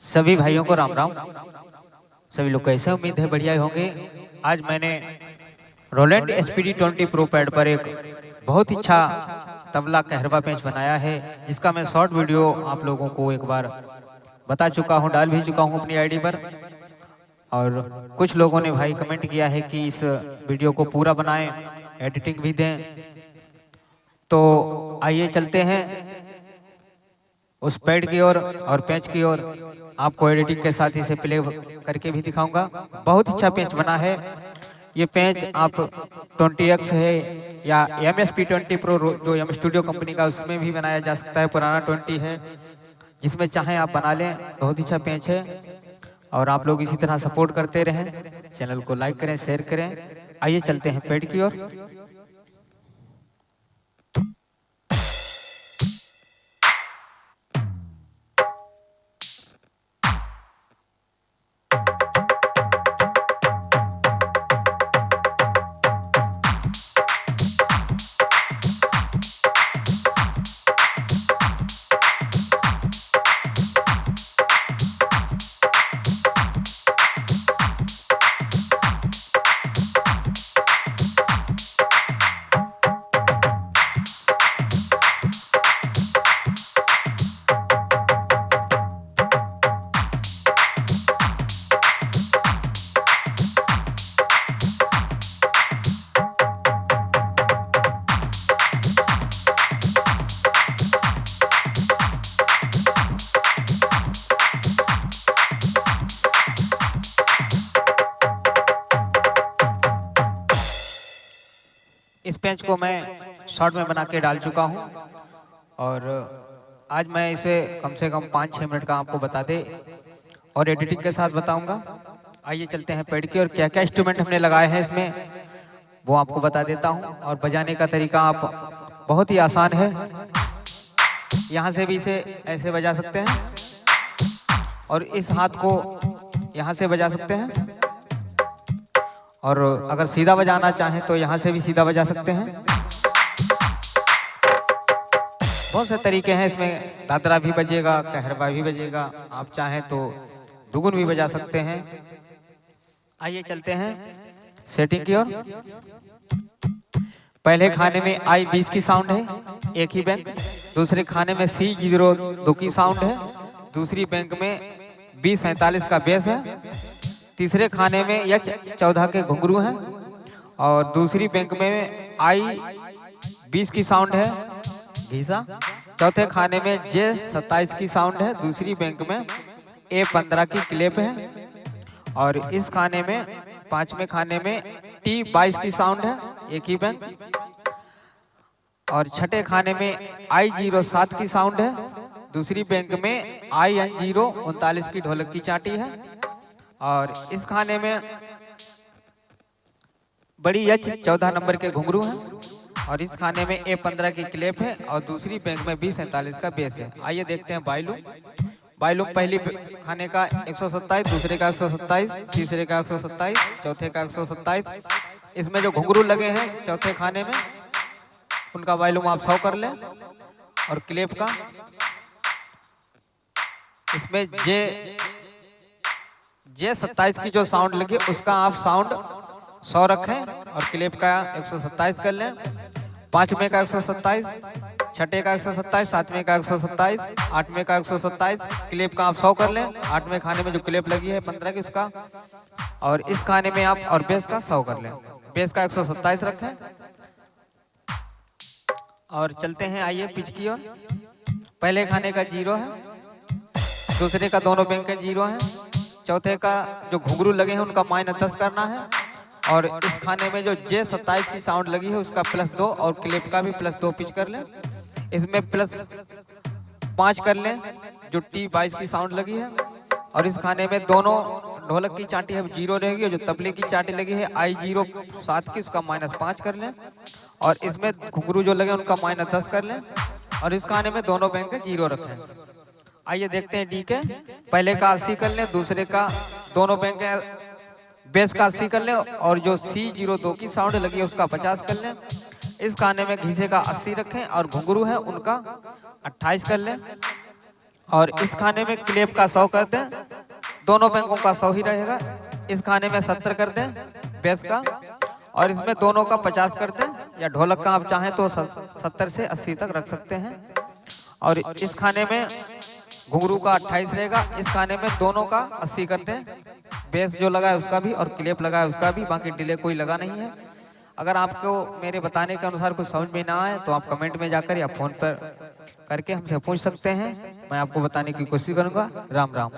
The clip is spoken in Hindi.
सभी भाइयों को राम राम। सभी लोग कैसे, उम्मीद है बढ़िया ही होंगे। आज मैंने रोलैंड SPD20 प्रो पैड पर एक बहुत ही अच्छा तबला कहरवा पेंच बनाया है, जिसका मैं शॉर्ट वीडियो आप लोगों को एक बार बता चुका हूं, डाल भी चुका हूं अपनी आईडी पर। और कुछ लोगों ने भाई कमेंट किया है कि इस वीडियो को पूरा बनाएं, एडिटिंग भी दें। तो आइए चलते हैं उस पैड की ओर और पेंच की ओर। आपको एडिटिंग के साथ इसे प्ले करके भी दिखाऊंगा। बहुत अच्छा पेंच बना है ये पेंच। आप 20X है या MSP20 प्रो जो एम स्टूडियो कंपनी का, उसमें भी बनाया जा सकता है। पुराना 20 है, जिसमें चाहें आप बना लें। बहुत ही अच्छा पेंच है और आप लोग इसी तरह सपोर्ट करते रहें। चैनल को लाइक करें, शेयर करें। आइए चलते हैं पैड की ओर। इस पेंच को मैं शॉर्ट में बना के डाल चुका हूं और आज मैं इसे कम से कम 5-6 मिनट का आपको बता दे और एडिटिंग के साथ बताऊंगा। आइए चलते हैं पैड की और क्या क्या इंस्ट्रूमेंट हमने लगाए हैं इसमें वो आपको बता देता हूं। और बजाने का तरीका आप बहुत ही आसान है। यहाँ से भी इसे ऐसे बजा सकते हैं और इस हाथ को यहाँ से बजा सकते हैं। और अगर सीधा बजाना चाहें तो यहाँ से भी सीधा बजा सकते हैं। बहुत से तरीके हैं इसमें। दादरा भी बजेगा, कहरवा भी बजेगा, आप चाहें तो दुगुन भी बजा सकते हैं। आइए चलते हैं सेटिंग की ओर। पहले खाने में I20 की साउंड है, एक ही बैंक। दूसरे खाने में C02 की साउंड है, दूसरी बैंक में B47 का बेस है। तीसरे खाने में H14 के घुंघरू हैं और दूसरी बैंक में I20 की साउंड है, घीसा। चौथे खाने में J27 की साउंड है, दूसरी बैंक में A15 की क्लेप है। और इस खाने में, पांचवें खाने में T22 की साउंड है, एक ही बैंक। और छठे खाने में I07 की साउंड है, दूसरी बैंक में IN039 की ढोलक की चाटी है। और इस खाने में बड़ी H14 नंबर के घुंघरू हैं और इस खाने में A15 की क्लेप है और दूसरी बैंक में B47 का बेस है। आइए देखते हैं बाइलूम। पहली खाने का 127, दूसरे का 127, तीसरे का 127, चौथे का 127। इसमें जो घुंघरू लगे हैं चौथे खाने में, उनका बाइलूम आप 100 कर लें। और क्लेप का इसमें J27 की जो साउंड लगी उसका आप साउंड 100 रखें और क्लेप का 127 कर लें। पांचवें का 127, छठे का 127, सातवें का 127, आठवें का 127। क्लेप का आप 100 कर लें। आठवें खाने में जो क्लेप लगी है 15 की, उसका। और इस खाने में आप और बेस का 100 कर लें। बेस का 127 रखें और चलते हैं। आइए पिच की ओर। पहले खाने का 0 है, दूसरे का दोनों बैंक के 0 है, चौथे का जो घुंघरू लगे हैं उनका -10 करना है। और इस खाने में जो J27 की साउंड लगी है उसका +2 और क्लिप का भी +2 पिच कर लें। इसमें +5 कर लें जो T22 की साउंड लगी है। और इस खाने में दोनों ढोलक की चाटी है 0 रहेगी और जो तबले की चाटी लगी है I07 की, उसका -5 कर लें। और इसमें घुंघरू जो लगे उनका -10 कर लें। और इस खाने में दोनों बैंक के 0 रखें। आइए देखते हैं डी के। पहले का 80 कर लें, दूसरे का दोनों बैंक के बेस का 80 कर लें और जो C02 की साउंड लगी है उसका 50 कर लें। इस खाने में घीसे का 80 रखें और घुंघरू है उनका 28 कर लें। और इस खाने में क्लेप का 100 कर दें, दोनों बैंकों का 100 ही रहेगा। इस खाने में 70 कर दें बेस का, और इसमें दोनों का 50 कर दें, या ढोलक का आप चाहें तो 70 से 80 तक रख सकते हैं। और इस खाने में घुंघरू का 28 रहेगा। इस खाने में दोनों का 80 कर दें, बेस जो लगा है उसका भी और क्लेप लगा है उसका भी, बाकी डिले कोई लगा नहीं है। अगर आपको मेरे बताने के अनुसार कुछ समझ में ना आए तो आप कमेंट में जाकर या फोन पर करके हमसे पूछ सकते हैं, मैं आपको बताने की कोशिश करूंगा। राम राम।